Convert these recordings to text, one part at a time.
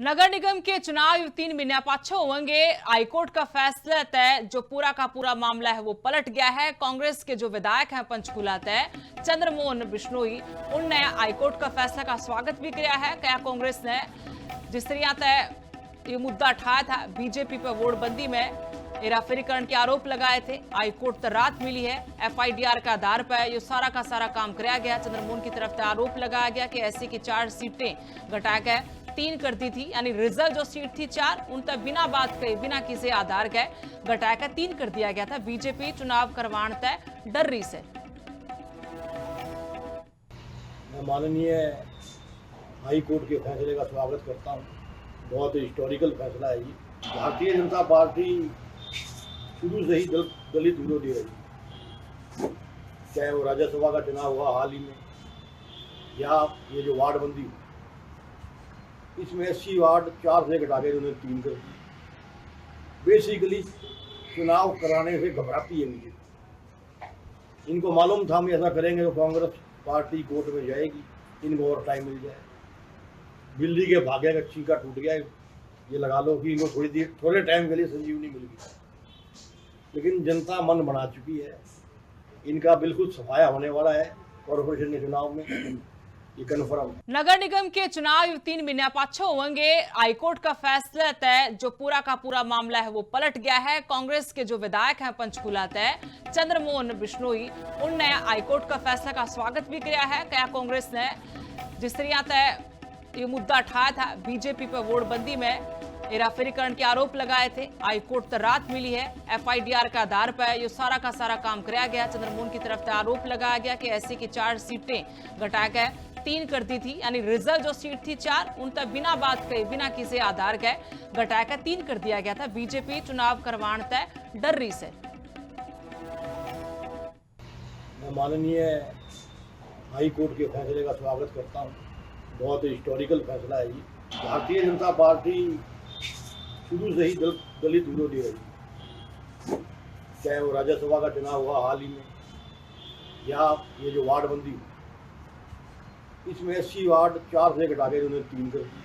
नगर निगम के चुनाव 3 महीने पाछे होंगे। हाईकोर्ट का फैसला तय, जो पूरा का पूरा मामला है वो पलट गया है। कांग्रेस के जो विधायक हैं पंचकूला तय चंद्रमोहन बिश्नोई, उनने हाईकोर्ट का फैसला का स्वागत भी किया है। क्या कांग्रेस ने जिस तरह तय ये मुद्दा उठाया था, बीजेपी पर वोटबंदी में हेराफेरीकरण के आरोप लगाए थे, हाईकोर्ट तक राहत मिली है। एफआईडीआर का आधार पर ये सारा का सारा काम कराया गया। चंद्रमोहन की तरफ से आरोप लगाया गया कि एससी की 4 सीटें घटाकर 3 कर दी थी, यानी रिजर्व जो सीट थी 4 उन तक बिना बात कहे बिना किसी आधार के घटाकर 3 कर दिया गया था। बीजेपी चुनाव करवाने तय डर रही से। मैं माननीय हाई कोर्ट के फैसले का स्वागत करता हूं। बहुत हिस्टोरिकल फैसला है ये। भारतीय जनता पार्टी शुरू से ही दलित विरोधी रही, चाहे वो राज्यसभा का चुनाव हुआ हाल ही में या ये जो वार्डबंदी हुई, इसमें 80 वार्ड 4 से घटा के उन्होंने 3 कर दी। बेसिकली चुनाव कराने से घबराती है मुझे। इनको मालूम था हम ऐसा करेंगे तो कांग्रेस पार्टी कोर्ट में जाएगी, इनको और टाइम मिल जाए। बिल्ली के भाग्य का चीका टूट गया, ये लगा लो कि इनको थोड़े टाइम के लिए संजीवनी मिल गई, लेकिन जनता मन बना चुकी है। इनका बिल्कुल सफाया होने वाला है कॉर्पोरेशन के चुनाव में, ये कन्फर्म। नगर निगम के चुनाव 3 महीने पाछे होंगे। हाईकोर्ट का फैसला तय, जो पूरा का पूरा मामला है वो पलट गया है। कांग्रेस के जो विधायक हैं पंचकूला तय चंद्रमोहन बिश्नोई, उनने हाईकोर्ट का फैसला का स्वागत भी किया है। क्या कांग्रेस ने जिस तरह तय ये मुद्दा उठाया था, बीजेपी पर वोटबंदी में हेराफेरीकरण के आरोप लगाए थे, हाईकोर्ट तक राहत मिली है। एफआईडीआर का आधार पर ये सारा का सारा काम कराया गया। चंद्रमोहन की तरफ से आरोप लगाया गया कि एससी की 4 सीटें घटाकर 3 कर दी थी, यानी रिजर्व जो सीट थी 4 उन तक बिना बात कहे बिना किसी आधार के घटाकर 3 कर दिया गया था। बीजेपी चुनाव करवाने तय डर रही से। मैं माननीय हाई कोर्ट के फैसले का स्वागत करता हूं। बहुत हिस्टोरिकल फैसला है ये। भारतीय जनता पार्टी शुरू से ही दलित विरोधी रही, चाहे वो राज्यसभा का चुनाव हुआ हाल ही में या ये जो वार्डबंदी हुई, इसमें 80 वार्ड 4 से घटा के उन्होंने 3 कर दी।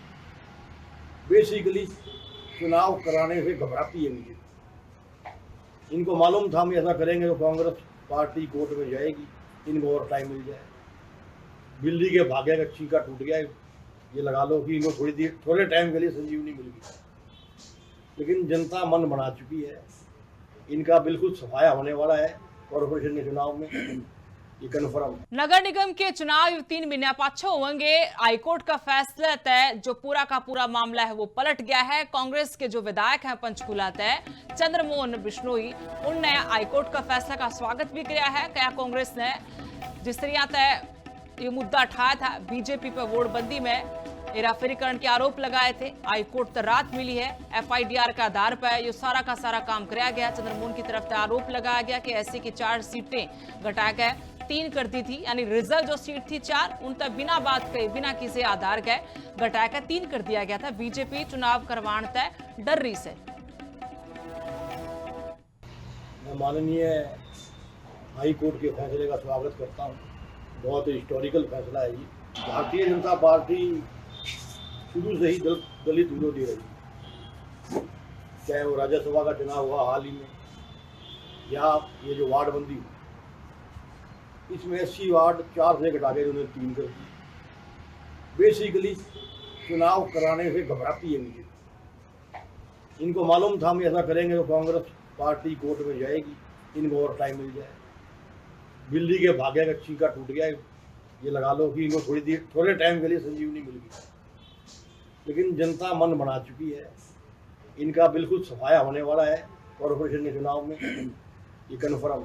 बेसिकली चुनाव कराने से घबराती है मुझे। इनको मालूम था हम ऐसा करेंगे तो कांग्रेस पार्टी कोर्ट में जाएगी, इनको और टाइम मिल जाए। बिल्ली के भाग्य का चीका टूट गया, ये लगा लो कि इनको थोड़े टाइम के लिए संजीवनी मिल गई, लेकिन जनता मन बना चुकी है। इनका बिल्कुल सफाया होने वाला है कॉर्पोरेशन के चुनाव में, ये कन्फर्म। नगर निगम के चुनाव 3 महीने पाछे होंगे। हाईकोर्ट का फैसला तय, जो पूरा का पूरा मामला है वो पलट गया है। कांग्रेस के जो विधायक हैं पंचकूला तय चंद्रमोहन बिश्नोई, उनने हाईकोर्ट का फैसला का स्वागत भी किया है। क्या कांग्रेस ने जिस तरह तय ये मुद्दा उठाया था, बीजेपी पर वोटबंदी में हेराफेरीकरण के आरोप लगाए थे, हाईकोर्ट तक राहत मिली है। एफआईडीआर का आधार पर ये सारा का सारा काम कराया गया। चंद्रमोहन की तरफ से आरोप लगाया गया कि एससी की 4 सीटें घटाकर 3 कर दी थी, यानी रिजर्व जो सीट थी 4 उन तक बिना बात कहे बिना किसी आधार के घटाकर 3 कर दिया गया था। बीजेपी चुनाव करवाने तय डर रही से। मैं माननीय हाई कोर्ट के फैसले का स्वागत करता हूं। बहुत हिस्टोरिकल फैसला है ये। भारतीय जनता पार्टी शुरू से ही दलित विरोधी रही, चाहे वो राज्यसभा का चुनाव हुआ हाल ही में या ये जो वार्डबंदी हुई, इसमें 80 वार्ड 4 से घटा के उन्होंने 3 कर दी। बेसिकली चुनाव कराने से घबराती है मुझे। इनको मालूम था हम ऐसा करेंगे तो कांग्रेस पार्टी कोर्ट में जाएगी, इनको और टाइम मिल जाए। बिल्ली के भाग्य का चीका टूट गया, ये लगा लो कि इनको थोड़े टाइम के लिए संजीवनी मिल गई, लेकिन जनता मन बना चुकी है। इनका बिल्कुल सफाया होने वाला है कॉर्पोरेशन के चुनाव में, ये कन्फर्म।